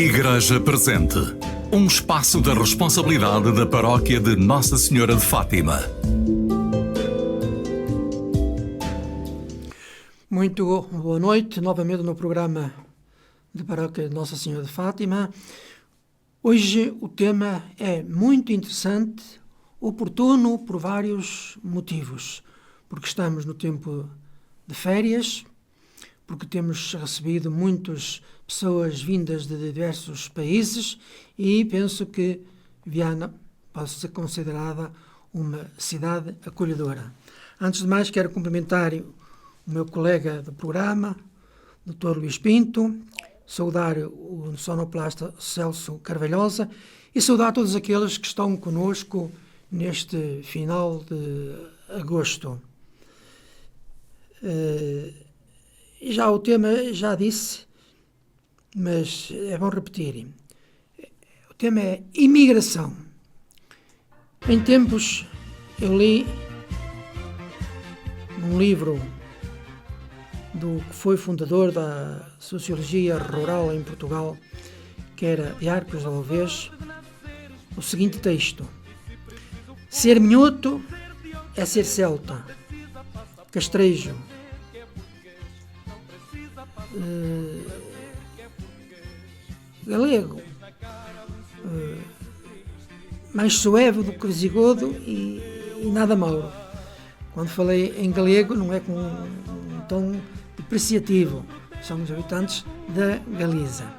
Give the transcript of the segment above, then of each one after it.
Igreja Presente, um espaço da responsabilidade da Paróquia de Nossa Senhora de Fátima. Muito boa noite, novamente no programa de Paróquia de Nossa Senhora de Fátima. Hoje o tema é muito interessante, oportuno por vários motivos. Porque estamos no tempo de férias, porque temos recebido muitas pessoas vindas de diversos países e penso que Viana pode ser considerada uma cidade acolhedora. Antes de mais, quero cumprimentar o meu colega do programa, Dr. Luís Pinto, saudar o sonoplasta Celso Carvalhosa e saudar todos aqueles que estão conosco neste final de agosto. Já o tema já disse, mas é bom repetir. O tema é imigração. Em tempos eu li num livro do que foi fundador da sociologia rural em Portugal, que era de Arcos de Alvés, o seguinte texto: ser minhoto é ser celta, castrejo, galego, mais suave do que visigodo e nada mauro. Quando falei em galego não é com um tom depreciativo, são os habitantes da Galiza.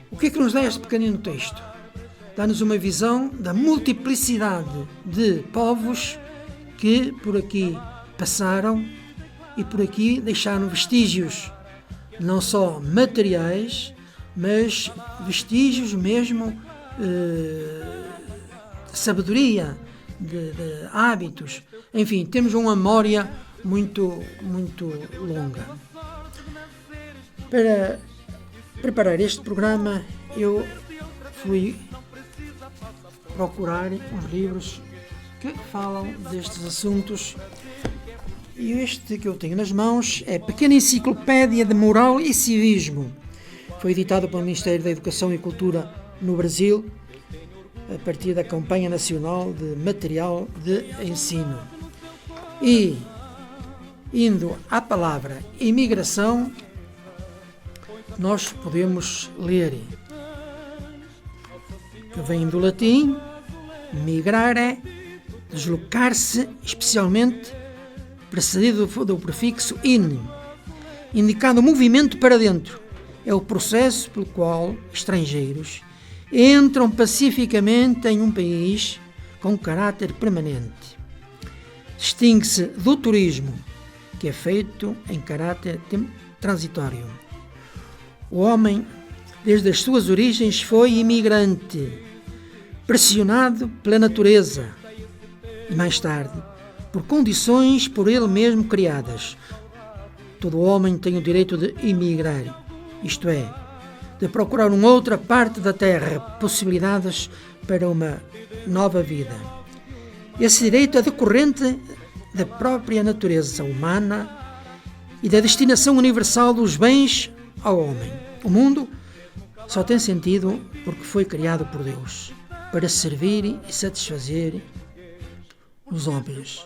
O que é que nos dá este pequenino texto? Dá-nos uma visão da multiplicidade de povos que por aqui passaram e por aqui deixaram vestígios, não só materiais, mas vestígios mesmo de sabedoria, de hábitos. Enfim, temos uma memória muito longa. Para preparar este programa, eu fui procurar uns livros que falam destes assuntos. E este que eu tenho nas mãos é Pequena Enciclopédia de Moral e Civismo. Foi editado pelo Ministério da Educação e Cultura no Brasil, a partir da Campanha Nacional de Material de Ensino. E, indo à palavra imigração, nós podemos ler, que vem do latim, migrare, deslocar-se, especialmente precedido do prefixo in, indicando o movimento para dentro. É o processo pelo qual estrangeiros entram pacificamente em um país com caráter permanente. Distingue-se do turismo, que é feito em caráter transitório. O homem, desde as suas origens, foi imigrante, pressionado pela natureza e, mais tarde, por condições por ele mesmo criadas. Todo homem tem o direito de emigrar, isto é, de procurar uma outra parte da terra, possibilidades para uma nova vida. Esse direito é decorrente da própria natureza humana e da destinação universal dos bens ao homem. O mundo só tem sentido porque foi criado por Deus, para servir e satisfazer os homens.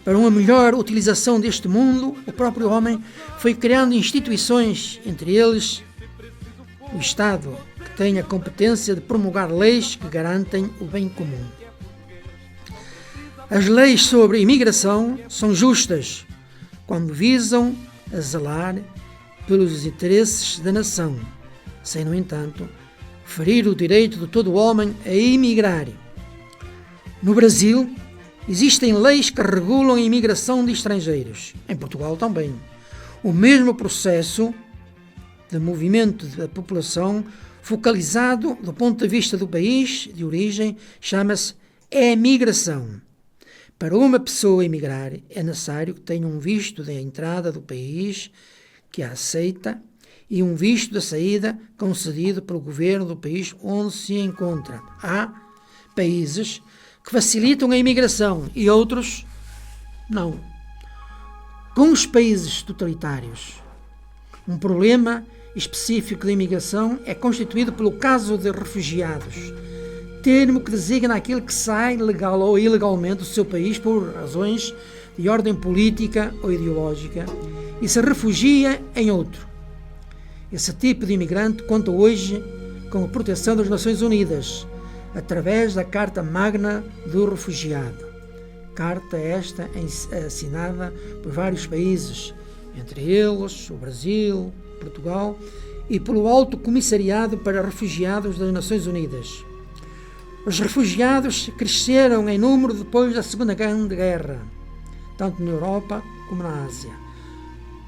Para uma melhor utilização deste mundo, o próprio homem foi criando instituições, entre eles o Estado, que tem a competência de promulgar leis que garantem o bem comum. As leis sobre imigração são justas quando visam a zelar pelos interesses da nação, sem, no entanto, ferir o direito de todo homem a emigrar. No Brasil, existem leis que regulam a imigração de estrangeiros. Em Portugal também. O mesmo processo de movimento da população, focalizado do ponto de vista do país de origem, chama-se emigração. Para uma pessoa emigrar, é necessário que tenha um visto de entrada do país que a aceita e um visto de saída concedido pelo governo do país onde se encontra. Há países que facilitam a imigração e outros não. Com os países totalitários, um problema específico de imigração é constituído pelo caso de refugiados, termo que designa aquele que sai legal ou ilegalmente do seu país por razões de ordem política ou ideológica e se refugia em outro. Esse tipo de imigrante conta hoje com a proteção das Nações Unidas, através da Carta Magna do Refugiado. Carta esta assinada por vários países, entre eles o Brasil, Portugal e pelo Alto Comissariado para Refugiados das Nações Unidas. Os refugiados cresceram em número depois da Segunda Grande Guerra, tanto na Europa como na Ásia.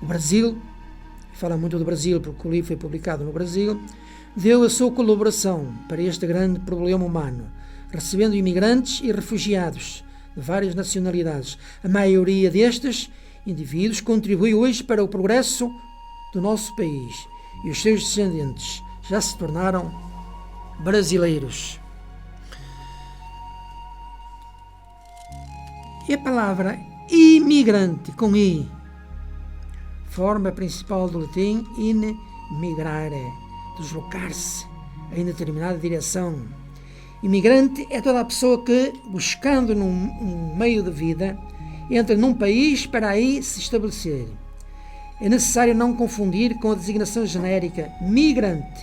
O Brasil, fala muito do Brasil porque o livro foi publicado no Brasil, deu a sua colaboração para este grande problema humano, recebendo imigrantes e refugiados de várias nacionalidades. A maioria destes indivíduos contribui hoje para o progresso do nosso país e os seus descendentes já se tornaram brasileiros. E a palavra imigrante, com I, forma principal do latim in migrare, deslocar-se em determinada direção. Imigrante é toda a pessoa que, buscando um meio de vida, entra num país para aí se estabelecer. É necessário não confundir com a designação genérica migrante,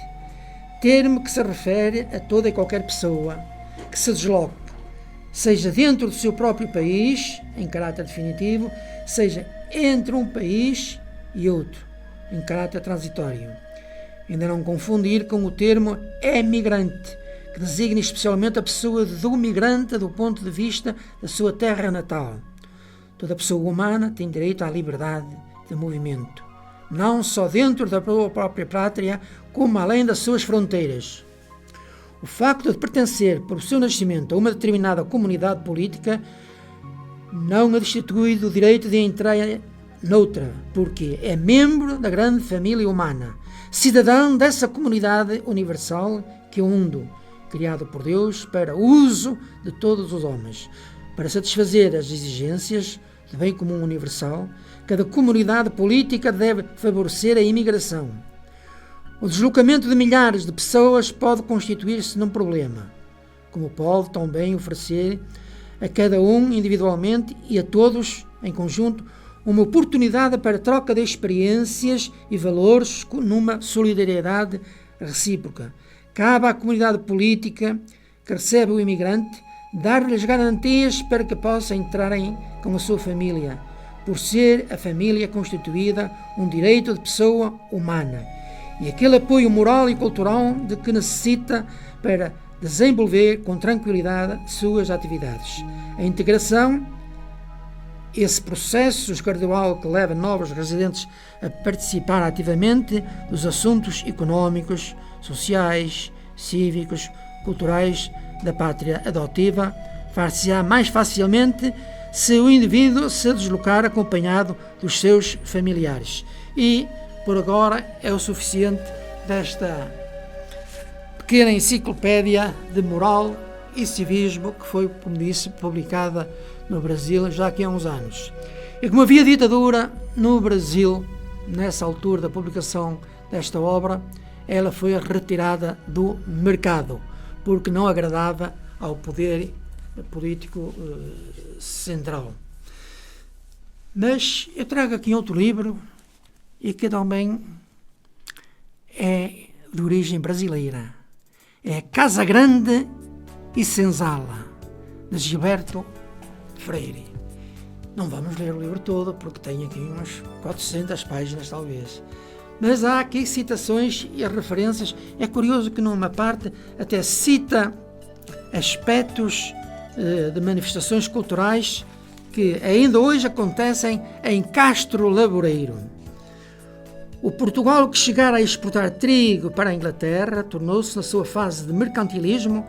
termo que se refere a toda e qualquer pessoa que se desloque, seja dentro do seu próprio país, em caráter definitivo, seja entre um país e outro, em caráter transitório. Ainda não confundir com o termo emigrante, que designa especialmente a pessoa do migrante do ponto de vista da sua terra natal. Toda pessoa humana tem direito à liberdade de movimento, não só dentro da própria pátria, como além das suas fronteiras. O facto de pertencer por seu nascimento a uma determinada comunidade política não a destitui do direito de entrar noutra, porque é membro da grande família humana, cidadão dessa comunidade universal que é o mundo, criado por Deus para uso de todos os homens. Para satisfazer as exigências do bem comum universal, cada comunidade política deve favorecer a imigração. O deslocamento de milhares de pessoas pode constituir-se num problema, como pode também oferecer a cada um individualmente e a todos em conjunto uma oportunidade para troca de experiências e valores numa solidariedade recíproca. Cabe à comunidade política que recebe o imigrante dar-lhes garantias para que possa entrarem com a sua família, por ser a família constituída um direito de pessoa humana e aquele apoio moral e cultural de que necessita para desenvolver com tranquilidade suas atividades. A integração, esse processo gradual que leva novos residentes a participar ativamente dos assuntos económicos, sociais, cívicos, culturais da pátria adotiva, far-se-á mais facilmente se o indivíduo se deslocar acompanhado dos seus familiares. E, por agora, é o suficiente desta pequena enciclopédia de moral e civismo que foi, como disse, publicada no Brasil já aqui há uns anos. E como havia ditadura no Brasil, nessa altura da publicação desta obra, ela foi retirada do mercado, porque não agradava ao poder político central. Mas eu trago aqui outro livro, e que também é de origem brasileira. É Casa Grande e Senzala, de Gilberto Freire. Não vamos ler o livro todo, porque tem aqui umas 400 páginas talvez. Mas há aqui citações e referências. É curioso que numa parte até cita aspectos de manifestações culturais que ainda hoje acontecem em Castro Laboreiro. O Portugal que chegara a exportar trigo para a Inglaterra tornou-se, na sua fase de mercantilismo,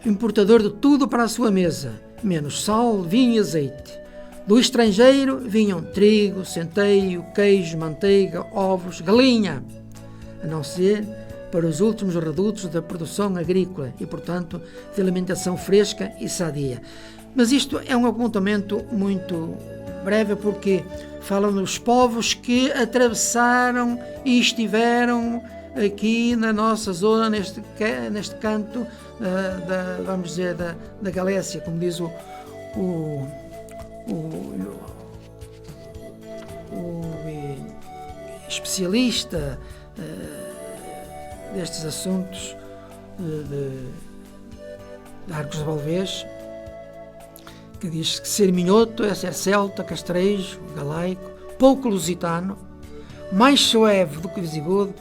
importador de tudo para a sua mesa, menos sal, vinho e azeite. Do estrangeiro vinham trigo, centeio, queijo, manteiga, ovos, galinha, a não ser para os últimos redutos da produção agrícola e, portanto, de alimentação fresca e sadia. Mas isto é um apontamento muito breve, porque Fala dos povos que atravessaram e estiveram aqui na nossa zona, neste canto vamos dizer, da Galécia, como diz o especialista destes assuntos de Arcos de Valdevez, que diz que ser minhoto é ser celta, castrejo, galaico, pouco lusitano, mais suave do que visigodo,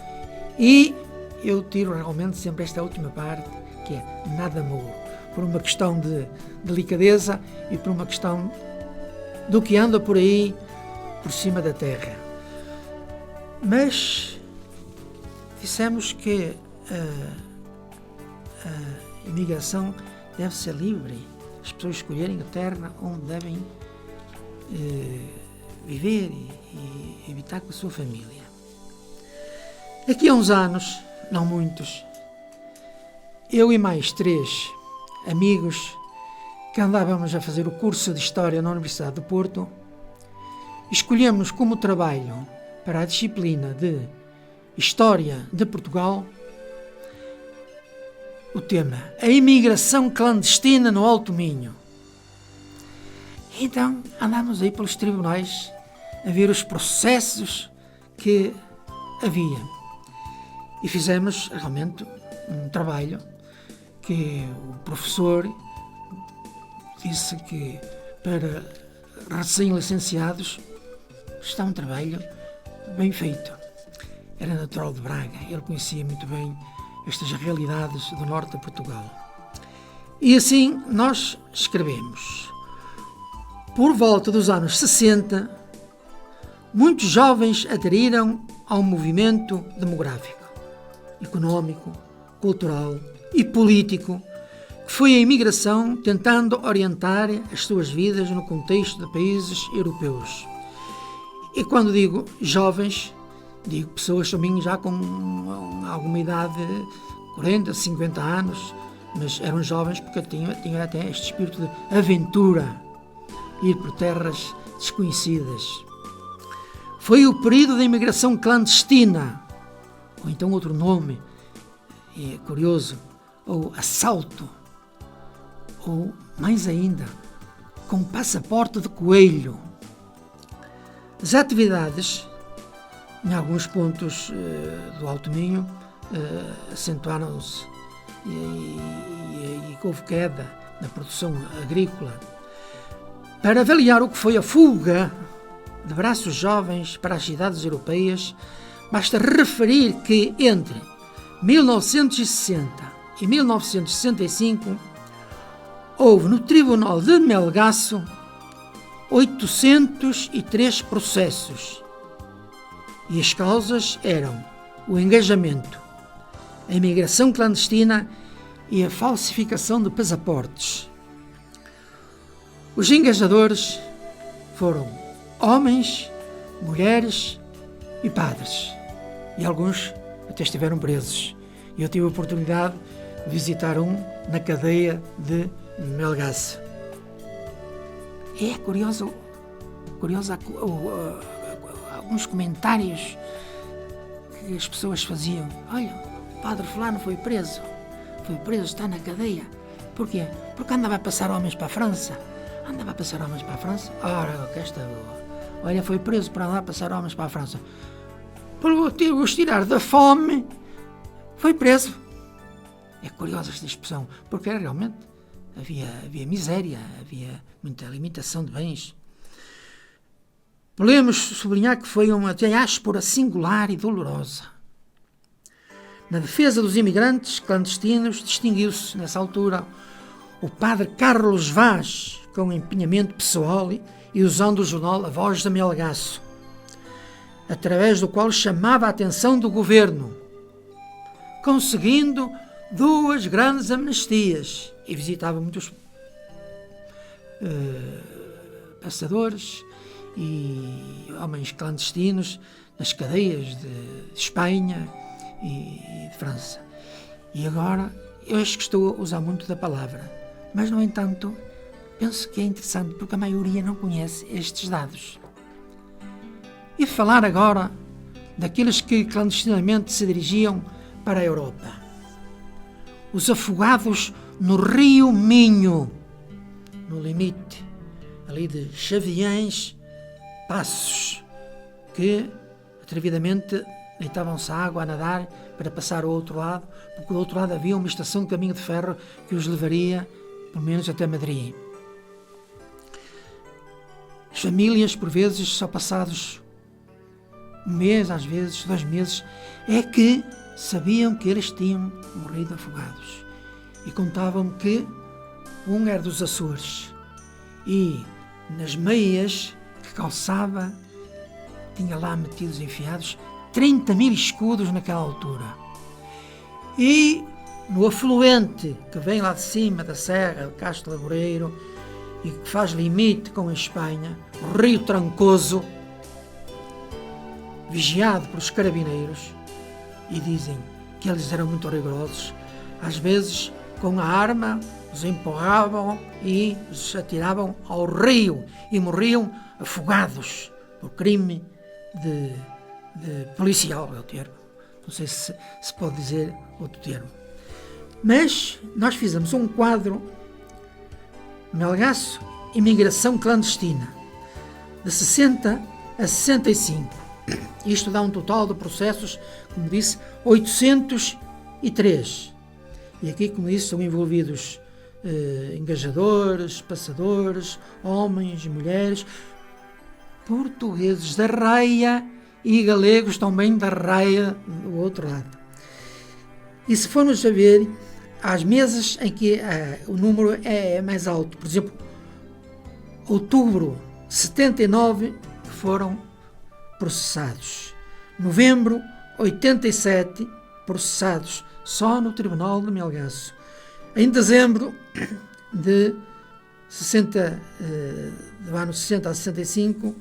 e eu tiro realmente sempre esta última parte, que é nada mouro, por uma questão de delicadeza e por uma questão do que anda por aí, por cima da terra. Mas dissemos que a imigração deve ser livre, as pessoas escolherem a terra onde devem viver e habitar com a sua família. Aqui há uns anos, não muitos, eu e mais 3 amigos que andávamos a fazer o curso de História na Universidade do Porto, escolhemos como trabalho para a disciplina de História de Portugal o tema a imigração clandestina no Alto Minho. Então andámos aí pelos tribunais a ver os processos que havia e fizemos realmente um trabalho que o professor disse que para recém-licenciados está um trabalho bem feito. Era natural de Braga, ele conhecia muito bem estas realidades do norte de Portugal. E assim nós escrevemos. Por volta dos anos 60, muitos jovens aderiram ao movimento demográfico, económico, cultural e político que foi a imigração tentando orientar as suas vidas no contexto de países europeus. E quando digo jovens, digo pessoas também já com alguma idade, 40, 50 anos, mas eram jovens porque tinham até este espírito de aventura, ir por terras desconhecidas. Foi o período da imigração clandestina, ou então outro nome, é curioso, ou assalto, ou mais ainda, com passaporte de coelho. As atividades, em alguns pontos do Alto Minho, acentuaram-se e houve queda na produção agrícola. Para avaliar o que foi a fuga de braços jovens para as cidades europeias, basta referir que entre 1960 e 1965 houve no Tribunal de Melgaço 803 processos e as causas eram o engajamento, a imigração clandestina e a falsificação de passaportes. Os engajadores foram homens, mulheres e padres, e alguns até estiveram presos. Eu tive a oportunidade de visitar um na cadeia de Melgaço. É curioso alguns comentários que as pessoas faziam. Olha, o padre fulano foi preso, está na cadeia. Porquê? Porque andava a passar homens para a França. Ora, que esta boa. Olha, foi preso para andar a passar homens para a França. Por os tirar da fome, foi preso. É curiosa esta expressão, porque realmente havia miséria, havia muita limitação de bens. Podemos sublinhar que foi uma diáspora singular e dolorosa. Na defesa dos imigrantes clandestinos distinguiu-se, nessa altura, o padre Carlos Vaz, com empenhamento pessoal e usando o jornal A Voz de Melgaço, através do qual chamava a atenção do governo, conseguindo 2 grandes amnistias, e visitava muitos passadores e homens clandestinos nas cadeias de Espanha e de França. E agora, eu acho que estou a usar muito da palavra, mas, no entanto, penso que é interessante porque a maioria não conhece estes dados. E falar agora daqueles que clandestinamente se dirigiam para a Europa. Os afogados no Rio Minho, no limite ali de Xaviães, Passos, que atrevidamente deitavam-se à água a nadar para passar ao outro lado, porque do outro lado havia uma estação de caminho de ferro que os levaria, pelo menos, até Madrid. As famílias, por vezes, só passados um mês, às vezes 2 meses, é que sabiam que eles tinham morrido afogados. E contavam que um era dos Açores e nas meias que calçava tinha lá metidos, enfiados, 30.000 escudos naquela altura. E no afluente que vem lá de cima da serra de Castro Laboreiro e que faz limite com a Espanha, o Rio Trancoso, vigiado pelos carabineiros, e dizem que eles eram muito rigorosos, às vezes com a arma os empurravam e os atiravam ao rio e morriam afogados por crime de policial, é o termo. Não sei se pode dizer outro termo. Mas nós fizemos um quadro, Melgaço, imigração clandestina, de 60 a 65. Isto dá um total de processos, como disse, 803. E aqui, como disse, são envolvidos engajadores, passadores, homens e mulheres, portugueses da raia e galegos também da raia do outro lado. E se formos a ver, há meses em que o número é mais alto. Por exemplo, outubro, 79 foram processados. Novembro, 87 processados só no Tribunal de Melgaço. Em dezembro de 60, do ano 60 a 65,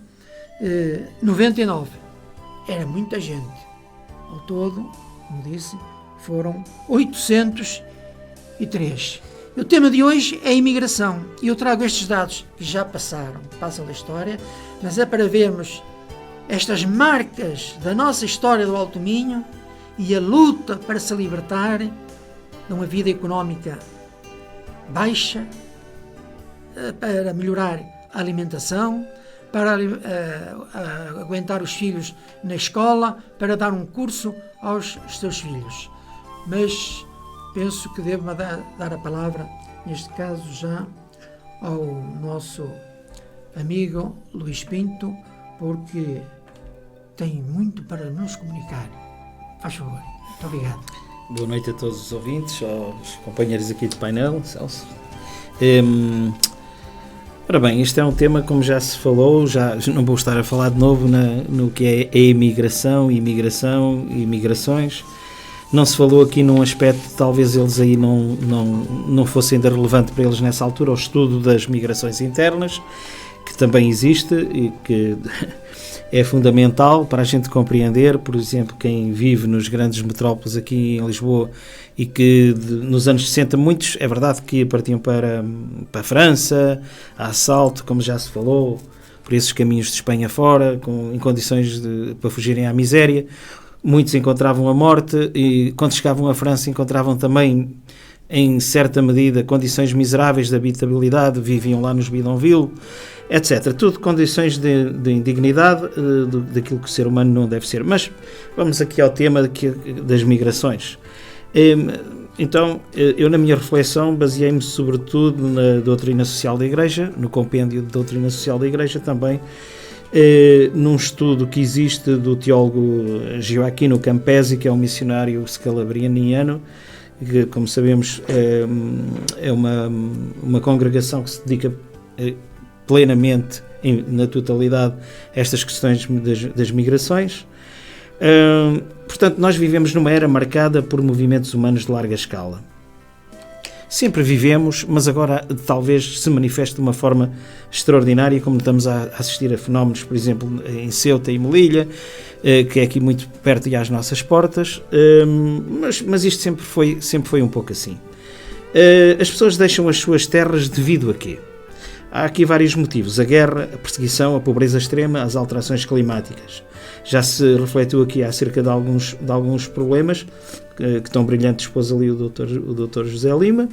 99. Era muita gente. Ao todo, como disse, foram 803. O tema de hoje é a imigração. E eu trago estes dados que já passam da história, mas é para vermos estas marcas da nossa história do Alto Minho e a luta para se libertar de uma vida económica baixa, para melhorar a alimentação, para aguentar os filhos na escola, para dar um curso aos seus filhos. Mas penso que devo dar a palavra, neste caso já, ao nosso amigo Luís Pinto, porque tem muito para nos comunicar. Faz favor. Muito obrigado. Boa noite a todos os ouvintes, aos companheiros aqui do painel, Celso. Ora bem, este é um tema, como já se falou, já não vou estar a falar de novo no que é a imigração e imigrações. Não se falou aqui num aspecto, talvez eles aí não fosse ainda relevante para eles nessa altura, o estudo das migrações internas, que também existe e que é fundamental para a gente compreender, por exemplo, quem vive nos grandes metrópoles aqui em Lisboa e que nos anos 60 muitos, é verdade que partiam para a França, a assalto, como já se falou, por esses caminhos de Espanha fora, em condições para fugirem à miséria. Muitos encontravam a morte e quando chegavam à França encontravam também, em certa medida, condições miseráveis de habitabilidade, viviam lá nos bidonvilles, etc. Tudo condições de indignidade, daquilo que o ser humano não deve ser. Mas vamos aqui ao tema das migrações. Então, eu na minha reflexão baseei-me sobretudo na doutrina social da Igreja, no compêndio de doutrina social da Igreja também, num estudo que existe do teólogo Gioacchino Campesi, que é um missionário scalabriniano, que, como sabemos, é uma congregação que se dedica plenamente, na totalidade, a estas questões das migrações. Portanto, nós vivemos numa era marcada por movimentos humanos de larga escala. Sempre vivemos, mas agora talvez se manifeste de uma forma extraordinária, como estamos a assistir a fenómenos, por exemplo, em Ceuta e Melilla, que é aqui muito perto e às nossas portas, mas isto sempre foi um pouco assim. As pessoas deixam as suas terras devido a quê? Há aqui vários motivos: a guerra, a perseguição, a pobreza extrema, as alterações climáticas. Já se refletiu aqui acerca de alguns problemas que estão brilhantes, expôs ali o Dr. José Lima.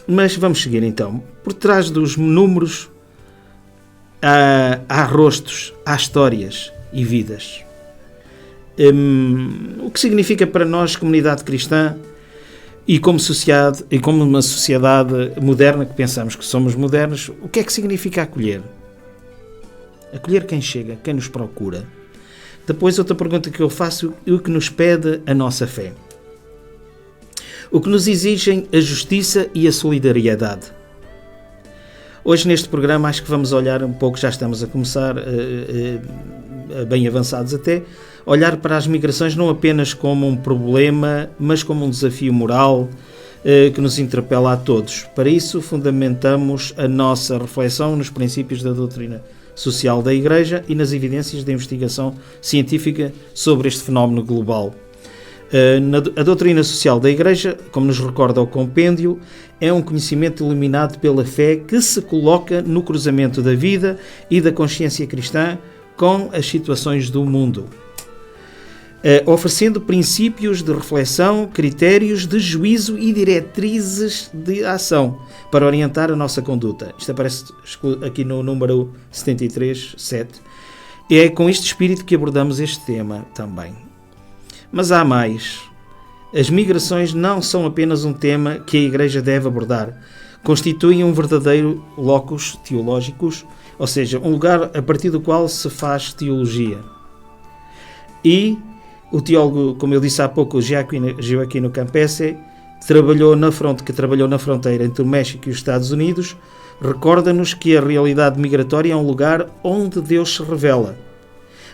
Mas vamos seguir então. Por trás dos números há rostos, há histórias e vidas. O que significa para nós, comunidade cristã, e como sociedade, e como uma sociedade moderna, que pensamos que somos modernos, o que é que significa acolher? Acolher quem chega, quem nos procura. Depois, outra pergunta que eu faço: o que nos pede a nossa fé? O que nos exigem a justiça e a solidariedade? Hoje, neste programa, acho que vamos olhar um pouco, já estamos a começar, bem avançados até, olhar para as migrações não apenas como um problema, mas como um desafio moral que nos interpela a todos. Para isso, fundamentamos a nossa reflexão nos princípios da doutrina social da Igreja e nas evidências da investigação científica sobre este fenómeno global. A doutrina social da Igreja, como nos recorda o compêndio, é um conhecimento iluminado pela fé que se coloca no cruzamento da vida e da consciência cristã com as situações do mundo, oferecendo princípios de reflexão, critérios de juízo e diretrizes de ação para orientar a nossa conduta. Isto aparece aqui no número 73.7. É com este espírito que abordamos este tema também. Mas há mais. As migrações não são apenas um tema que a Igreja deve abordar. Constituem um verdadeiro locus teológicos, ou seja, um lugar a partir do qual se faz teologia. E o teólogo, como eu disse há pouco, Gioacchino Campese, que trabalhou na fronteira entre o México e os Estados Unidos, recorda-nos que a realidade migratória é um lugar onde Deus se revela.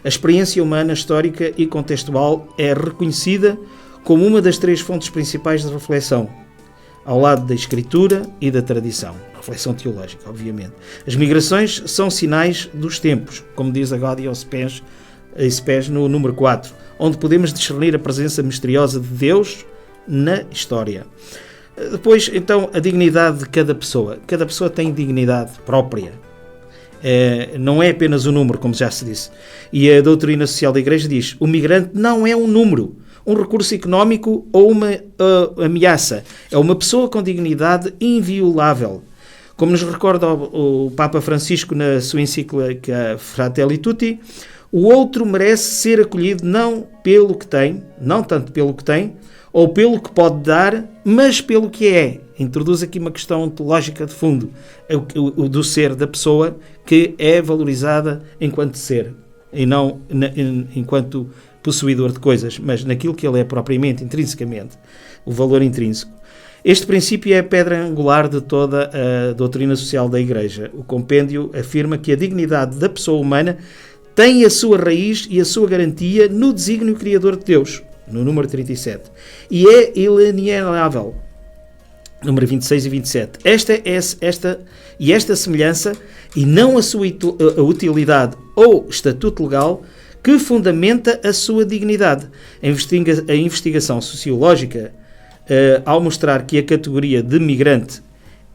A experiência humana, histórica e contextual é reconhecida como uma das três fontes principais de reflexão, ao lado da Escritura e da tradição. Reflexão teológica, obviamente. As migrações são sinais dos tempos, como diz a Gaudium Spes no número 4, onde podemos discernir a presença misteriosa de Deus na história. Depois, então, a dignidade de cada pessoa. Cada pessoa tem dignidade própria. Não é apenas um número, como já se disse. E a doutrina social da Igreja diz: o migrante não é um número, um recurso económico ou uma ameaça. É uma pessoa com dignidade inviolável. Como nos recorda o Papa Francisco na sua encíclica Fratelli Tutti, o outro merece ser acolhido não pelo que tem, não tanto pelo que tem, ou pelo que pode dar, mas pelo que é. Introduz aqui uma questão ontológica de fundo, o do ser da pessoa, que é valorizada enquanto ser, e não enquanto possuidor de coisas, mas naquilo que ele é propriamente, intrinsecamente, o valor intrínseco. Este princípio é a pedra angular de toda a doutrina social da Igreja. O compêndio afirma que a dignidade da pessoa humana tem a sua raiz e a sua garantia no desígnio criador de Deus, no número 37, e é inalienável, número 26 e 27. Esta semelhança, e não a sua utilidade ou estatuto legal, que fundamenta a sua dignidade. A investigação sociológica, ao mostrar que a categoria de migrante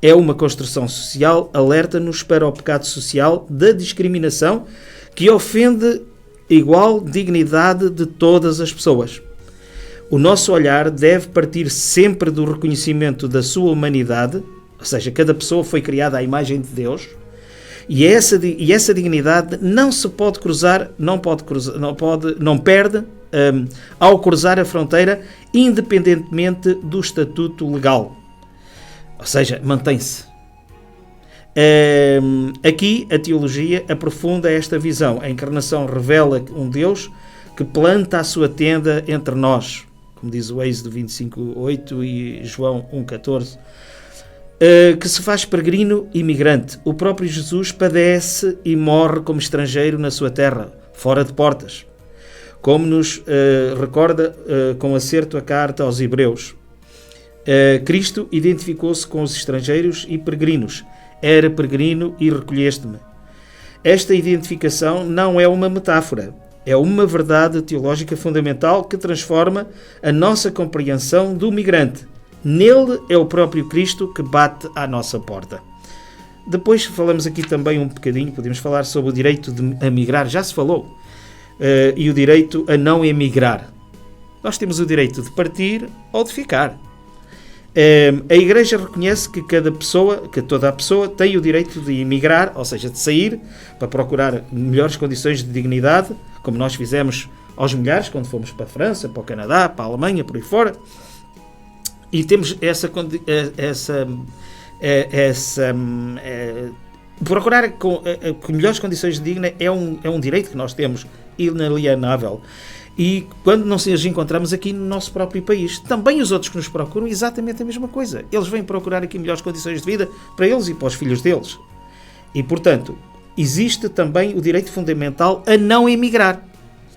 é uma construção social, alerta-nos para o pecado social da discriminação que ofende a igual dignidade de todas as pessoas. O nosso olhar deve partir sempre do reconhecimento da sua humanidade, ou seja, cada pessoa foi criada à imagem de Deus, e essa dignidade não se pode cruzar, não perde ao cruzar a fronteira, independentemente do estatuto legal. Ou seja, mantém-se. Aqui a teologia aprofunda esta visão. A encarnação revela um Deus que planta a sua tenda entre nós, como diz o Êxodo 25:8 e João 1:14, que se faz peregrino e migrante. O próprio Jesus padece e morre como estrangeiro na sua terra, fora de portas, como nos recorda com acerto a carta aos Hebreus. Cristo identificou-se com os estrangeiros e peregrinos. Era peregrino e recolheste-me. Esta identificação não é uma metáfora, é uma verdade teológica fundamental que transforma a nossa compreensão do migrante. Nele é o próprio Cristo que bate à nossa porta. Depois falamos aqui também um bocadinho, podemos falar sobre o direito a migrar, já se falou, e o direito a não emigrar. Nós temos o direito de partir ou de ficar. A Igreja reconhece que toda a pessoa tem o direito de emigrar, ou seja, de sair para procurar melhores condições de dignidade, como nós fizemos aos milhares quando fomos para a França, para o Canadá, para a Alemanha, por aí fora. E temos procurar com melhores condições de dignidade é um direito que nós temos inalienável. E quando não nos encontramos aqui no nosso próprio país, também os outros que nos procuram exatamente a mesma coisa. Eles vêm procurar aqui melhores condições de vida para eles e para os filhos deles. E, portanto, existe também o direito fundamental a não emigrar,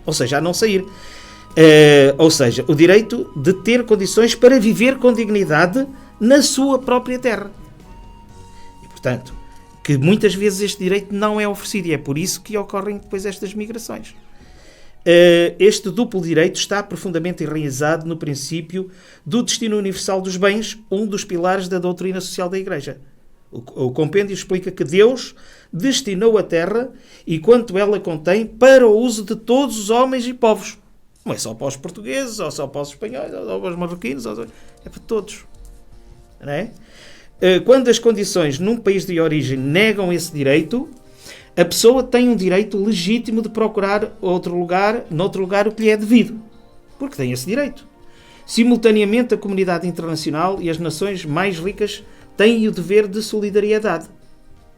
ou seja, a não sair. Ou seja, o direito de ter condições para viver com dignidade na sua própria terra. E, portanto, que muitas vezes este direito não é oferecido e é por isso que ocorrem depois estas migrações. Este duplo direito está profundamente enraizado no princípio do destino universal dos bens, um dos pilares da doutrina social da Igreja. O compêndio explica que Deus destinou a terra e quanto ela contém para o uso de todos os homens e povos. Não é só para os portugueses, ou só para os espanhóis, ou para os marroquinos, é para todos. Não é? Quando as condições num país de origem negam esse direito, a pessoa tem um direito legítimo de procurar noutro lugar o que lhe é devido, porque tem esse direito. Simultaneamente, a comunidade internacional e as nações mais ricas têm o dever de solidariedade.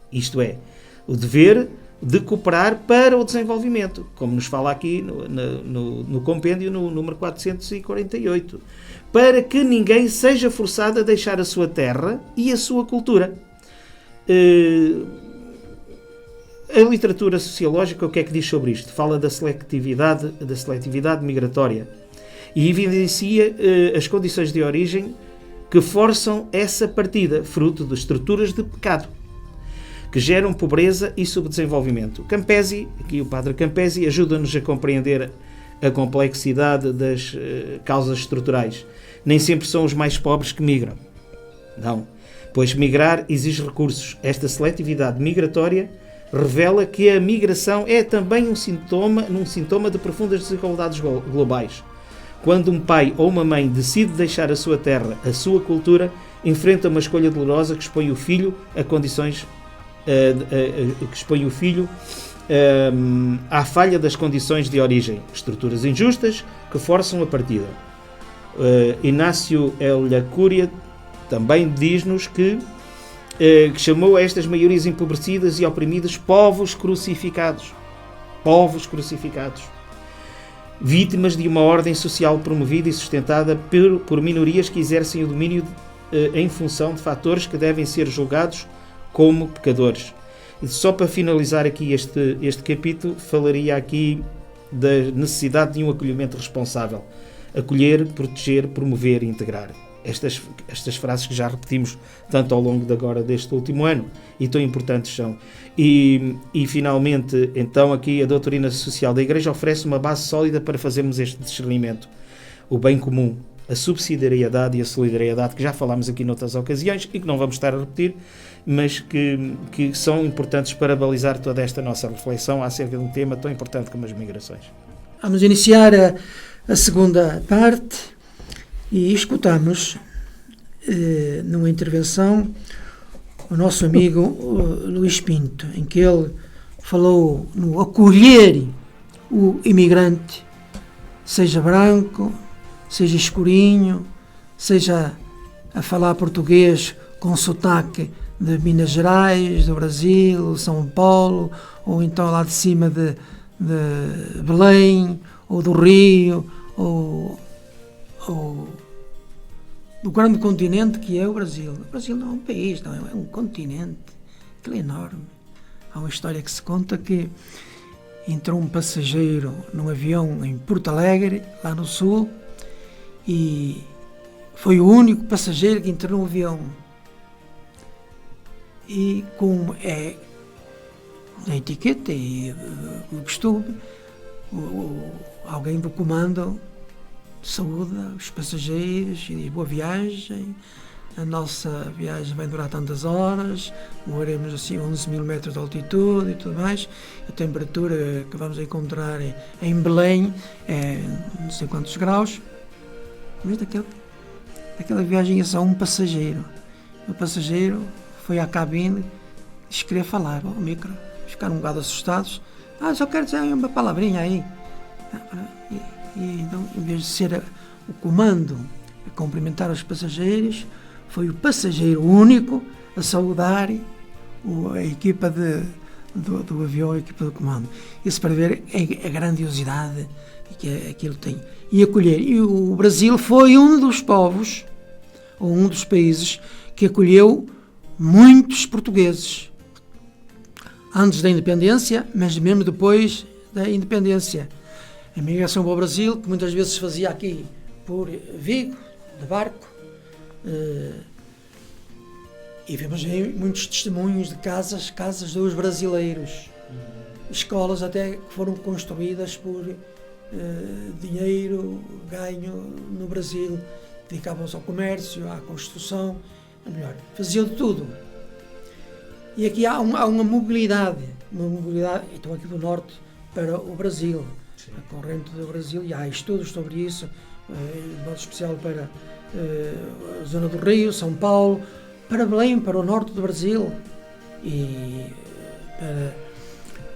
Isto é, o dever de cooperar para o desenvolvimento, como nos fala aqui no compêndio no número 448, para que ninguém seja forçado a deixar a sua terra e a sua cultura. A literatura sociológica, o que é que diz sobre isto? Fala da seletividade migratória e evidencia as condições de origem que forçam essa partida, fruto de estruturas de pecado, que geram pobreza e subdesenvolvimento. Campesi, aqui o padre Campesi, ajuda-nos a compreender a complexidade das causas estruturais. Nem sempre são os mais pobres que migram. Não, pois migrar exige recursos. Esta seletividade migratória revela que a migração é também um sintoma de profundas desigualdades globais. Quando um pai ou uma mãe decide deixar a sua terra, a sua cultura, enfrenta uma escolha dolorosa que expõe o filho a condições à falha das condições de origem, estruturas injustas que forçam a partida. Inácio Elia Curia também diz-nos que chamou a estas maiorias empobrecidas e oprimidas povos crucificados, vítimas de uma ordem social promovida e sustentada por minorias que exercem o domínio em função de fatores que devem ser julgados como pecadores. E só para finalizar aqui este capítulo, falaria aqui da necessidade de um acolhimento responsável. Acolher, proteger, promover e integrar. Estas frases que já repetimos tanto ao longo deste último ano e tão importantes são. E finalmente, então, aqui a doutrina social da Igreja oferece uma base sólida para fazermos este discernimento. O bem comum, a subsidiariedade e a solidariedade, que já falámos aqui noutras ocasiões e que não vamos estar a repetir, mas que são importantes para balizar toda esta nossa reflexão acerca de um tema tão importante como as migrações. Vamos iniciar a segunda parte. E escutamos, numa intervenção, o nosso amigo Luís Pinto, em que ele falou no acolher o imigrante, seja branco, seja escurinho, seja a falar português com sotaque de Minas Gerais, do Brasil, São Paulo, ou então lá de cima de Belém, ou do Rio, ou do grande continente que é o Brasil. O Brasil não é um país, não, é um continente. Aquilo é enorme. Há uma história que se conta que entrou um passageiro num avião em Porto Alegre, lá no sul, e foi o único passageiro que entrou no avião. E com a etiqueta e o costume, alguém do comando saúda os passageiros e boa viagem, a nossa viagem vai durar tantas horas, moraremos assim 11 mil metros de altitude e tudo mais. A temperatura que vamos encontrar em Belém é não sei quantos graus. Mas daquela viagem é só um passageiro. O passageiro foi à cabine e queria falar ao micro. Ficaram um bocado assustados. Só quero dizer uma palavrinha aí. E então, em vez de ser o comando a cumprimentar os passageiros, foi o passageiro único a saudar a equipa do avião, a equipa do comando. Isso para ver a grandiosidade que aquilo tem. E acolher. E o Brasil foi um dos povos, ou um dos países, que acolheu muitos portugueses. Antes da independência, mas mesmo depois da independência. A migração para o Brasil, que muitas vezes se fazia aqui por Vigo, de barco, e vemos aí muitos testemunhos de casas dos brasileiros, escolas até que foram construídas por dinheiro ganho no Brasil, dedicavam-se ao comércio, à construção, faziam de tudo. E aqui há uma mobilidade, então aqui do norte para o Brasil. Sim. A corrente do Brasil, e há estudos sobre isso, de modo especial para a zona do Rio, São Paulo, para Belém, para o norte do Brasil e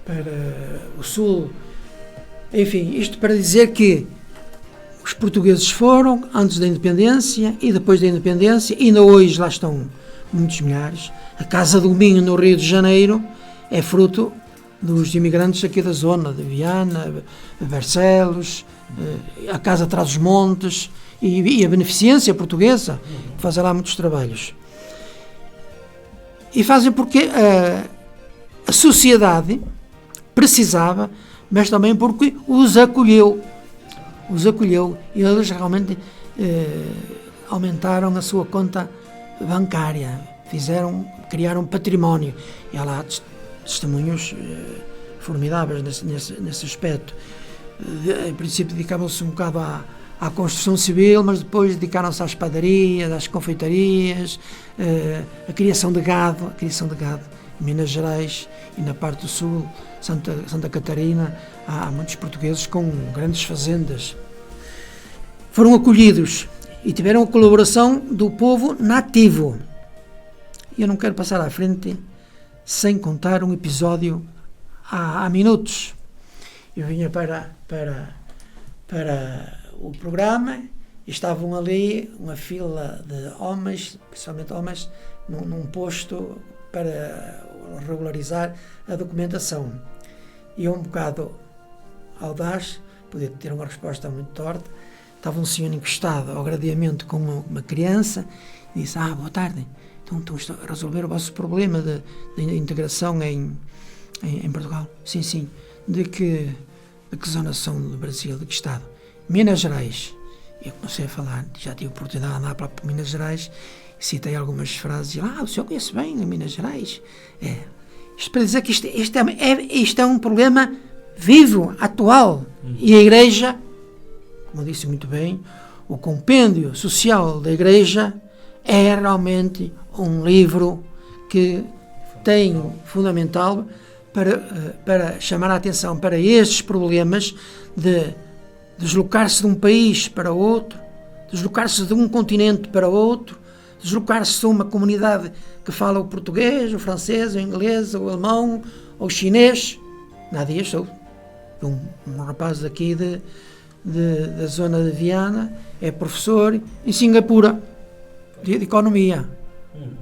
para o sul. Enfim, isto para dizer que os portugueses foram antes da independência e depois da independência, e ainda hoje lá estão muitos milhares. A Casa do Minho, no Rio de Janeiro, é fruto dos imigrantes aqui da zona, de Viana, Barcelos, a Casa Trás-os-Montes e a Beneficência Portuguesa, que fazem lá muitos trabalhos. E fazem porque a sociedade precisava, mas também porque os acolheu. E eles realmente aumentaram a sua conta bancária, criaram património. E há lá testemunhos formidáveis nesse aspecto. Em princípio dedicavam-se um bocado à construção civil, mas depois dedicaram-se às padarias, às confeitarias, à criação de gado. Em Minas Gerais e na parte do sul, Santa Catarina, há muitos portugueses com grandes fazendas. Foram acolhidos e tiveram a colaboração do povo nativo. E eu não quero passar à frente sem contar um episódio há minutos. Eu vinha para o programa e estavam ali uma fila de homens, principalmente homens, num posto para regularizar a documentação. E eu, um bocado audaz, podia ter uma resposta muito torta, estava um senhor encostado ao gradeamento com uma criança e disse: boa tarde, então estão a resolver o vosso problema de integração em Portugal? Sim. De que zona são do Brasil? De que estado? Minas Gerais. Eu comecei a falar, já tive a oportunidade de andar para Minas Gerais, citei algumas frases e o senhor conhece bem Minas Gerais? Isto para dizer que isto é um problema vivo, atual. E a Igreja, como disse muito bem, o compêndio social da Igreja é realmente um livro que tem fundamental para chamar a atenção para estes problemas de deslocar-se de um país para outro, deslocar-se de um continente para outro, deslocar-se de uma comunidade que fala o português, o francês, o inglês, o alemão, ou o chinês. Nada disso. Um rapaz daqui da zona de Viana é professor em Singapura de economia.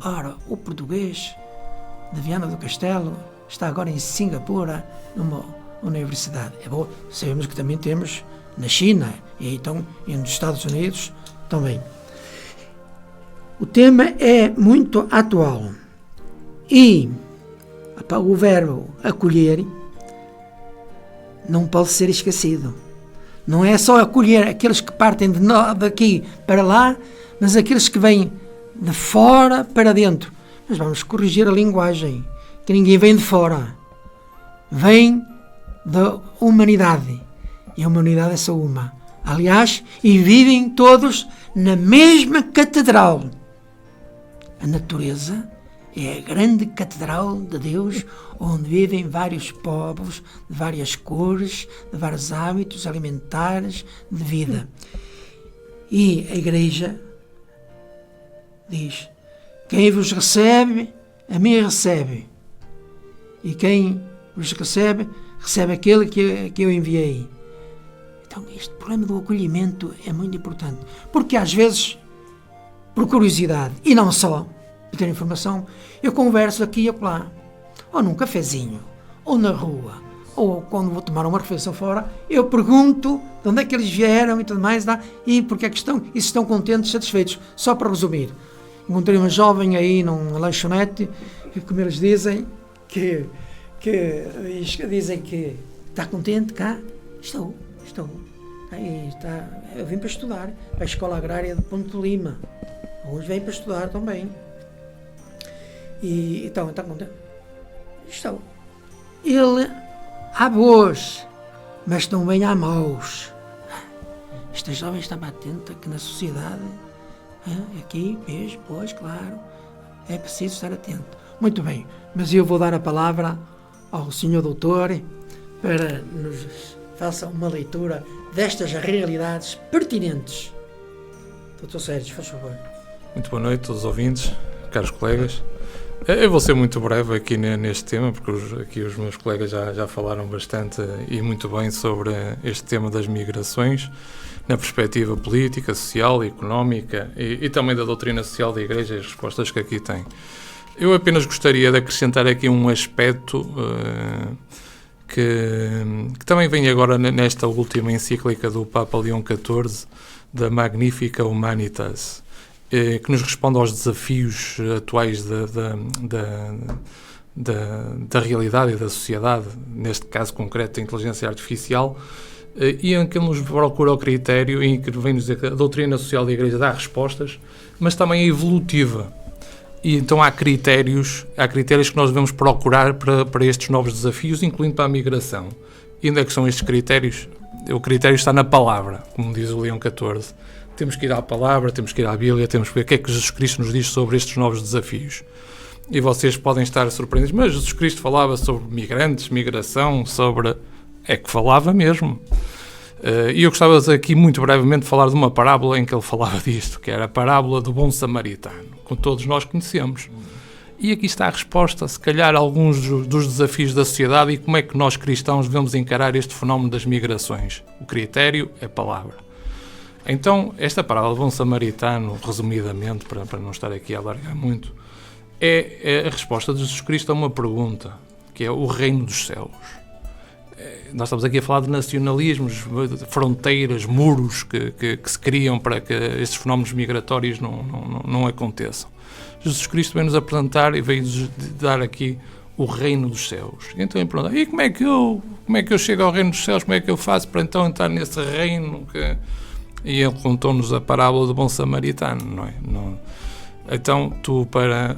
Ora, o português de Viana do Castelo está agora em Singapura numa universidade. É bom, sabemos que também temos na China e então e nos Estados Unidos também. O tema é muito atual e o verbo acolher não pode ser esquecido. Não é só acolher aqueles que partem daqui para lá, mas aqueles que vêm de fora para dentro. Mas vamos corrigir a linguagem, que ninguém vem de fora. Vem da humanidade. E a humanidade é só uma. Aliás, e vivem todos na mesma catedral. A natureza é a grande catedral de Deus, onde vivem vários povos, de várias cores, de vários hábitos alimentares, de vida. E a Igreja diz: quem vos recebe, a mim recebe. E quem vos recebe, recebe aquele que eu enviei. Então, este problema do acolhimento é muito importante. Porque às vezes, por curiosidade, e não só, para ter informação, eu converso aqui e acolá. Ou num cafezinho, ou na rua, ou quando vou tomar uma refeição fora, eu pergunto de onde é que eles vieram e tudo mais, e porque é que estão, e se estão contentes, satisfeitos. Só para resumir, encontrei uma jovem aí numa lanchonete, e como eles dizem, que dizem que está contente cá. Estou. Aí está. Eu vim para estudar, para a Escola Agrária de Ponte de Lima. Hoje vem para estudar também. E então, está contente? Estou. Ele há boas, mas também há maus. Esta jovem estava atenta que na sociedade, aqui mesmo, pois, claro, é preciso estar atento. Muito bem, mas eu vou dar a palavra ao Sr. Doutor para nos faça uma leitura destas realidades pertinentes. Dr. Sérgio, faz favor. Muito boa noite a todos os ouvintes, caros colegas. Eu vou ser muito breve aqui neste tema, porque aqui os meus colegas já falaram bastante e muito bem sobre este tema das migrações, na perspectiva política, social, económica e também da doutrina social da Igreja e as respostas que aqui tem. Eu apenas gostaria de acrescentar aqui um aspecto que também vem agora nesta última encíclica do Papa Leão XIV, da Magnificat Humanitas, que nos responde aos desafios atuais da realidade e da sociedade, neste caso concreto da inteligência artificial, e em que ele nos procura o critério em que vem-nos dizer que a doutrina social da Igreja dá respostas, mas também é evolutiva. E então há critérios que nós devemos procurar para estes novos desafios, incluindo para a migração. E onde é que são estes critérios? O critério está na palavra, como diz o Leão XIV. Temos que ir à palavra, temos que ir à Bíblia, temos que ver o que é que Jesus Cristo nos diz sobre estes novos desafios. E vocês podem estar surpreendidos, mas Jesus Cristo falava sobre migrantes, migração, É que falava mesmo. E eu gostava aqui muito brevemente de falar de uma parábola em que ele falava disto, que era a parábola do bom samaritano, que todos nós conhecemos. E aqui está a resposta, se calhar, a alguns dos desafios da sociedade e como é que nós cristãos devemos encarar este fenómeno das migrações. O critério é a palavra. Então, esta parábola do bom samaritano, resumidamente, para não estar aqui a alargar muito, é a resposta de Jesus Cristo a uma pergunta, que é o reino dos céus. Nós estamos aqui a falar de nacionalismos, fronteiras, muros que se criam para que estes fenómenos migratórios não aconteçam. Jesus Cristo veio-nos apresentar e veio-nos dar aqui o reino dos céus. Então ele pergunta, e como é que eu chego ao reino dos céus? Como é que eu faço para então entrar nesse reino? E ele contou-nos a parábola do bom samaritano, não é? Então, tu, para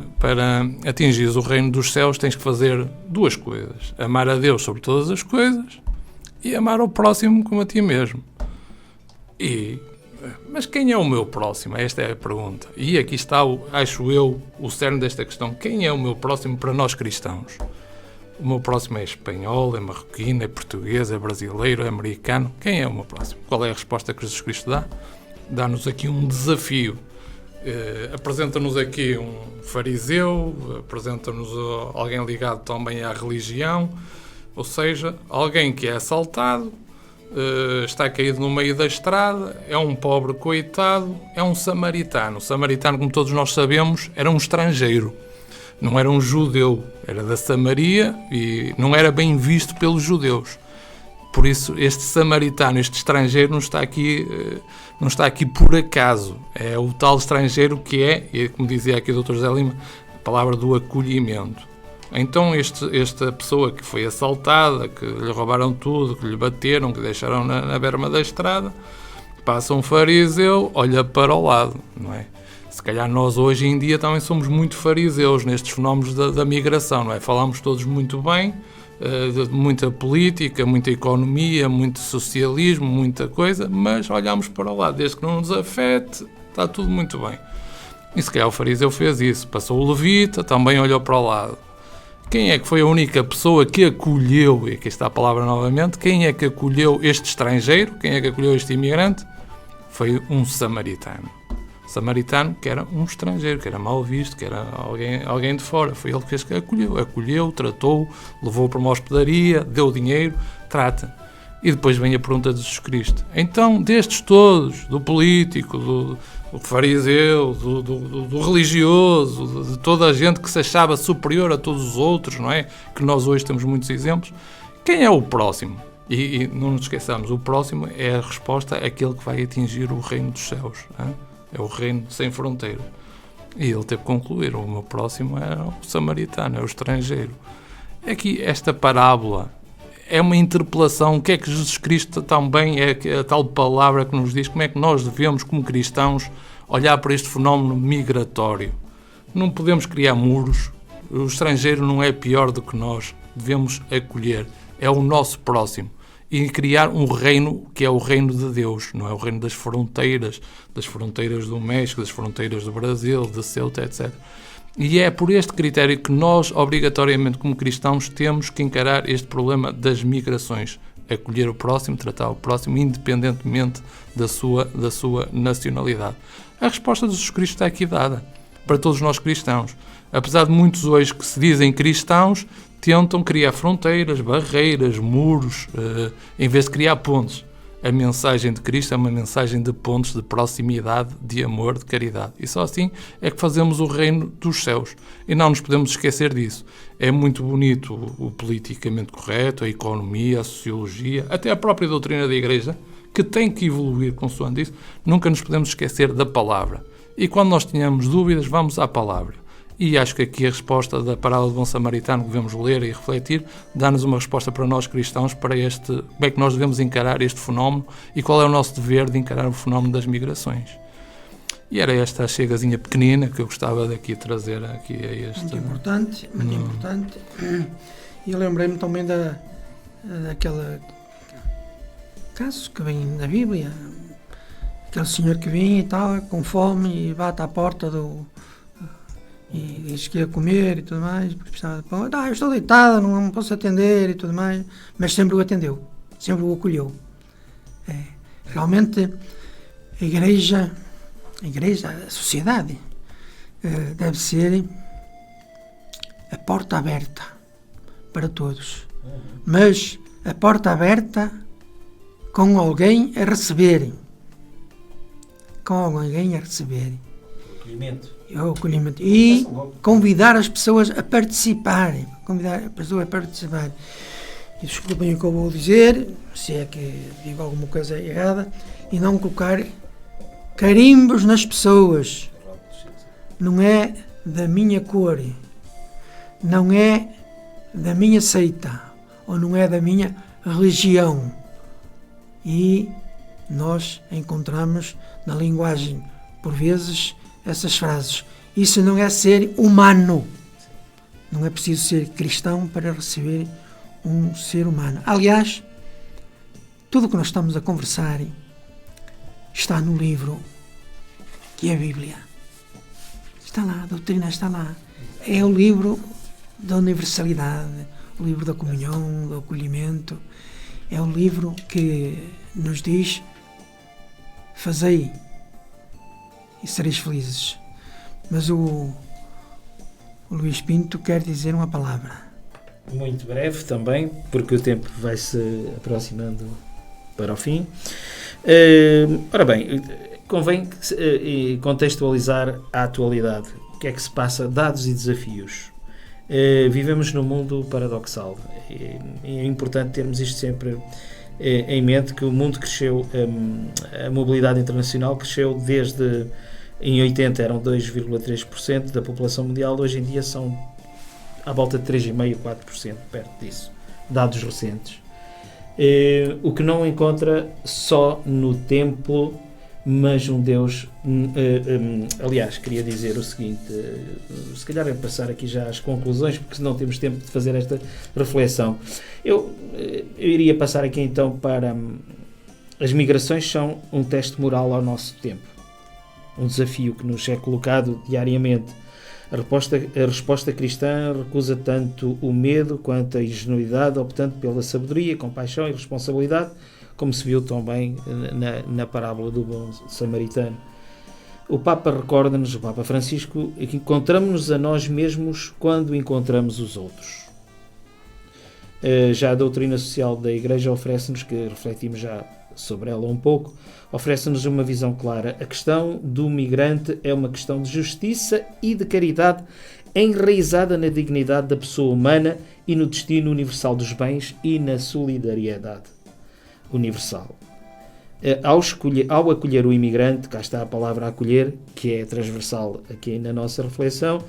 atingires o reino dos céus, tens que fazer duas coisas. Amar a Deus sobre todas as coisas e amar o próximo como a ti mesmo. Mas quem é o meu próximo? Esta é a pergunta. E aqui está, acho eu, o cerne desta questão. Quem é o meu próximo para nós cristãos? O meu próximo é espanhol, é marroquino, é português, é brasileiro, é americano. Quem é o meu próximo? Qual é a resposta que Jesus Cristo dá? Dá-nos aqui um desafio. Apresenta-nos aqui um fariseu, apresenta-nos alguém ligado também à religião, ou seja, alguém que é assaltado, está caído no meio da estrada, é um pobre coitado, é um samaritano. O samaritano, como todos nós sabemos, era um estrangeiro, não era um judeu, era da Samaria e não era bem visto pelos judeus. Por isso, este samaritano, este estrangeiro, não está aqui por acaso. É o tal estrangeiro que é, como dizia aqui o Dr. José Lima, a palavra do acolhimento. Então, esta pessoa que foi assaltada, que lhe roubaram tudo, que lhe bateram, que deixaram na berma da estrada, passa um fariseu, olha para o lado, não é? Se calhar nós hoje em dia também somos muito fariseus nestes fenómenos da migração, não é? Falamos todos muito bem, de muita política, muita economia, muito socialismo, muita coisa, mas olhamos para o lado, desde que não nos afete, está tudo muito bem. E se calhar o fariseu fez isso. Passou o levita, também olhou para o lado. Quem é que foi a única pessoa que acolheu, e aqui está a palavra novamente, quem é que acolheu este estrangeiro, quem é que acolheu este imigrante? Foi um samaritano. Samaritano que era um estrangeiro, que era mal visto, que era alguém de fora. Foi ele que fez que acolheu, tratou, levou para uma hospedaria, deu dinheiro, trata. E depois vem a pergunta de Jesus Cristo. Então, destes todos, do político, do fariseu, do religioso, de toda a gente que se achava superior a todos os outros, não é? Que nós hoje temos muitos exemplos. Quem é o próximo? E não nos esqueçamos, o próximo é a resposta àquele que vai atingir o reino dos céus. É o reino sem fronteira. E ele teve que concluir, o meu próximo é o samaritano, é o estrangeiro. Aqui, esta parábola é uma interpelação. O que é que Jesus Cristo também é a tal palavra que nos diz como é que nós devemos, como cristãos, olhar para este fenómeno migratório. Não podemos criar muros. O estrangeiro não é pior do que nós. Devemos acolher. É o nosso próximo. E criar um reino que é o reino de Deus. Não é o reino das fronteiras do México, das fronteiras do Brasil, de Ceuta, etc. E é por este critério que nós, obrigatoriamente, como cristãos, temos que encarar este problema das migrações. Acolher o próximo, tratar o próximo, independentemente da sua nacionalidade. A resposta de Jesus Cristo está aqui dada para todos nós cristãos. Apesar de muitos hoje que se dizem cristãos, tentam criar fronteiras, barreiras, muros, em vez de criar pontes. A mensagem de Cristo é uma mensagem de pontos, de proximidade, de amor, de caridade. E só assim é que fazemos o reino dos céus. E não nos podemos esquecer disso. É muito bonito o politicamente correto, a economia, a sociologia, até a própria doutrina da Igreja, que tem que evoluir consoante isso. Nunca nos podemos esquecer da palavra. E quando nós tenhamos dúvidas, vamos à palavra. E acho que aqui a resposta da parábola do bom samaritano que devemos ler e refletir dá-nos uma resposta para nós cristãos para como é que nós devemos encarar este fenómeno e qual é o nosso dever de encarar o fenómeno das migrações. E era esta a chegazinha pequenina que eu gostava de aqui trazer aqui a este... Muito importante. E eu lembrei-me também daquele caso que vem da Bíblia, aquele senhor que vinha e tal, com fome e bate à porta e diz que ia comer e tudo mais, porque precisava de pão. Eu estou deitada, não posso atender e tudo mais, mas sempre o atendeu, sempre o acolheu. Realmente a igreja, a sociedade, deve ser a porta aberta para todos, mas a porta aberta com alguém a receber. O acolhimento. E convidar as pessoas a participarem. E desculpem o que eu vou dizer, se é que digo alguma coisa errada, e não colocar carimbos nas pessoas. Não é da minha cor, não é da minha seita, ou não é da minha religião. E nós encontramos na linguagem, por vezes, essas frases. Isso não é ser humano. Não é preciso ser cristão para receber um ser humano. Aliás, tudo o que nós estamos a conversar está no livro que é a Bíblia. Está lá, a doutrina está lá. É o livro da universalidade, o livro da comunhão, do acolhimento. É o livro que nos diz: fazei e sereis felizes. Mas o Luís Pinto quer dizer uma palavra. Muito breve também, porque o tempo vai-se aproximando para o fim. Ora bem, convém contextualizar a atualidade. O que é que se passa, dados e desafios. Vivemos num mundo paradoxal. É importante termos isto sempre em mente, que o mundo cresceu, a mobilidade internacional cresceu desde... Em 80 eram 2,3% da população mundial, hoje em dia são à volta de 3,5%, 4%, perto disso. Dados recentes. O que não encontra só no templo, mas um Deus... aliás, queria dizer o seguinte, se calhar é passar aqui já às conclusões, porque senão temos tempo de fazer esta reflexão. Eu iria passar aqui então para... As migrações são um teste moral ao nosso tempo. um desafio que nos é colocado diariamente. A resposta cristã recusa tanto o medo quanto a ingenuidade, optando pela sabedoria, compaixão e responsabilidade, como se viu também na parábola do bom samaritano. O Papa recorda-nos, o Papa Francisco, que encontramos-nos a nós mesmos quando encontramos os outros. Já a doutrina social da Igreja oferece-nos, que refletimos já sobre ela um pouco, oferece-nos uma visão clara. A questão do migrante é uma questão de justiça e de caridade enraizada na dignidade da pessoa humana e no destino universal dos bens e na solidariedade universal. Ao acolher o imigrante, cá está a palavra acolher, que é transversal aqui na nossa reflexão,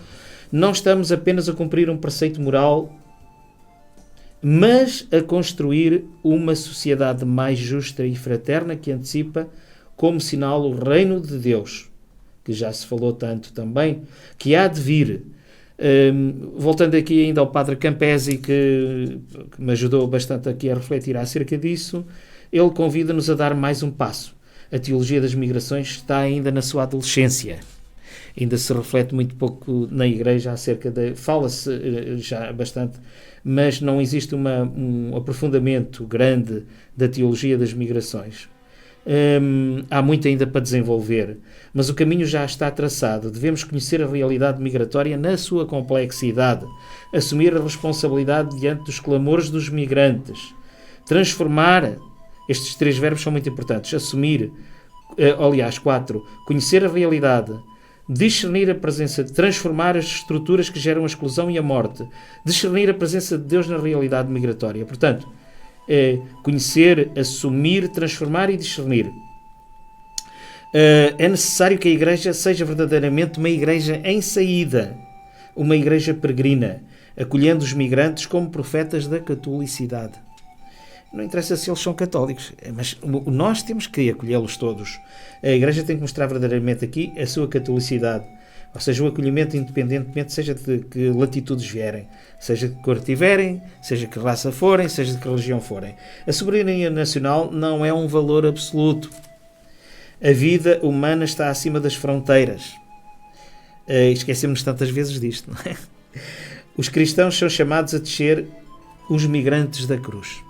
não estamos apenas a cumprir um preceito moral, mas a construir uma sociedade mais justa e fraterna que antecipa como sinal o reino de Deus, que já se falou tanto também, que há de vir. Voltando aqui ainda ao Padre Campesi, que me ajudou bastante aqui a refletir acerca disso, ele convida-nos a dar mais um passo. A teologia das migrações está ainda na sua adolescência. Ainda se reflete muito pouco na Igreja acerca de... Fala-se já bastante, mas não existe um aprofundamento grande da teologia das migrações. Há muito ainda para desenvolver, mas o caminho já está traçado. Devemos conhecer a realidade migratória na sua complexidade, assumir a responsabilidade diante dos clamores dos migrantes, transformar... Estes 3 verbos são muito importantes. Assumir, 4. Conhecer a realidade, discernir a presença, transformar as estruturas que geram a exclusão e a morte, discernir a presença de Deus na realidade migratória. Portanto, conhecer, assumir, transformar e discernir. É necessário que a Igreja seja verdadeiramente uma Igreja em saída, uma Igreja peregrina, acolhendo os migrantes como profetas da catolicidade. Não interessa se eles são católicos, mas nós temos que acolhê-los todos. A Igreja tem que mostrar verdadeiramente aqui a sua catolicidade, ou seja, o acolhimento independentemente, seja de que latitudes vierem, seja de que cor tiverem, seja de que raça forem, seja de que religião forem. A soberania nacional não é um valor absoluto. A vida humana está acima das fronteiras. Esquecemos tantas vezes disto, não é? Os cristãos são chamados a descer os migrantes da cruz,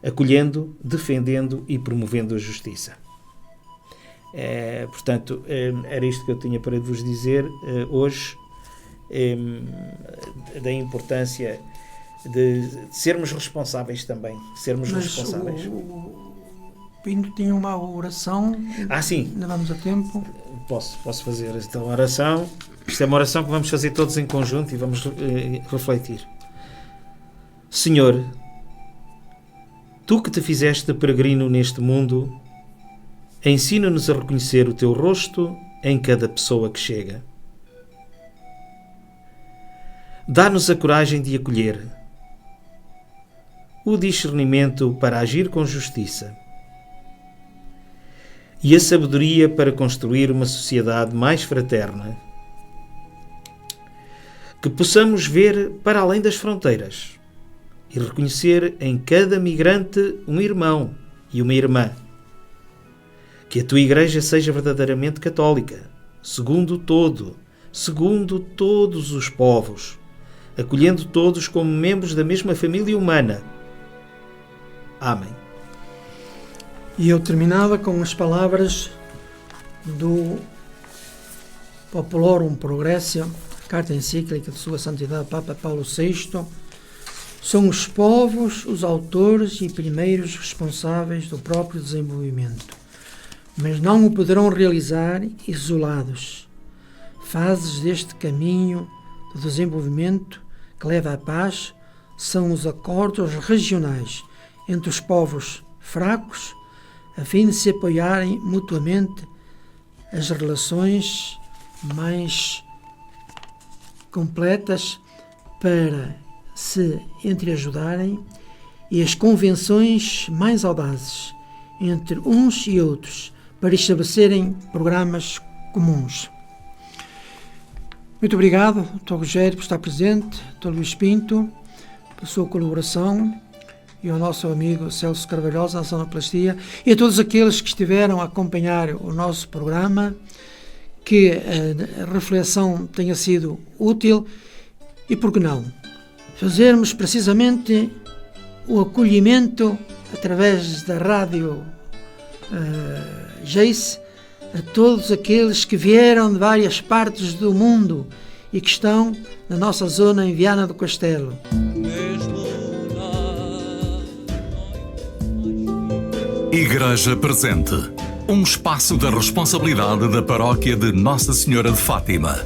acolhendo, defendendo e promovendo a justiça. Portanto, era isto que eu tinha para vos dizer hoje, da importância de sermos responsáveis também. Responsáveis. O Pinto tinha uma oração. Sim. Ainda vamos a tempo. Posso fazer esta oração. Isto é uma oração que vamos fazer todos em conjunto e vamos refletir. Senhor, Tu que te fizeste peregrino neste mundo, ensina-nos a reconhecer o Teu rosto em cada pessoa que chega. Dá-nos a coragem de acolher, o discernimento para agir com justiça e a sabedoria para construir uma sociedade mais fraterna. Que possamos ver para além das fronteiras e reconhecer em cada migrante um irmão e uma irmã. Que a Tua Igreja seja verdadeiramente católica, segundo todos os povos, acolhendo todos como membros da mesma família humana. Amém. E eu terminava com as palavras do Populorum Progressio, carta encíclica de Sua Santidade Papa Paulo VI. São os povos os autores e primeiros responsáveis do próprio desenvolvimento, mas não o poderão realizar isolados. Fases deste caminho do desenvolvimento que leva à paz são os acordos regionais entre os povos fracos, a fim de se apoiarem mutuamente as relações mais completas para se entreajudarem e as convenções mais audazes entre uns e outros para estabelecerem programas comuns. Muito obrigado, Dr. Rogério, por estar presente, Dr. Luís Pinto, pela sua colaboração. e ao nosso amigo Celso Carvalhosa na sonoplastia, e a todos aqueles que estiveram a acompanhar o nosso programa, que a reflexão tenha sido útil e, por que não, fazermos precisamente o acolhimento através da rádio Jace a todos aqueles que vieram de várias partes do mundo e que estão na nossa zona em Viana do Castelo. Igreja Presente, um espaço da responsabilidade da Paróquia de Nossa Senhora de Fátima.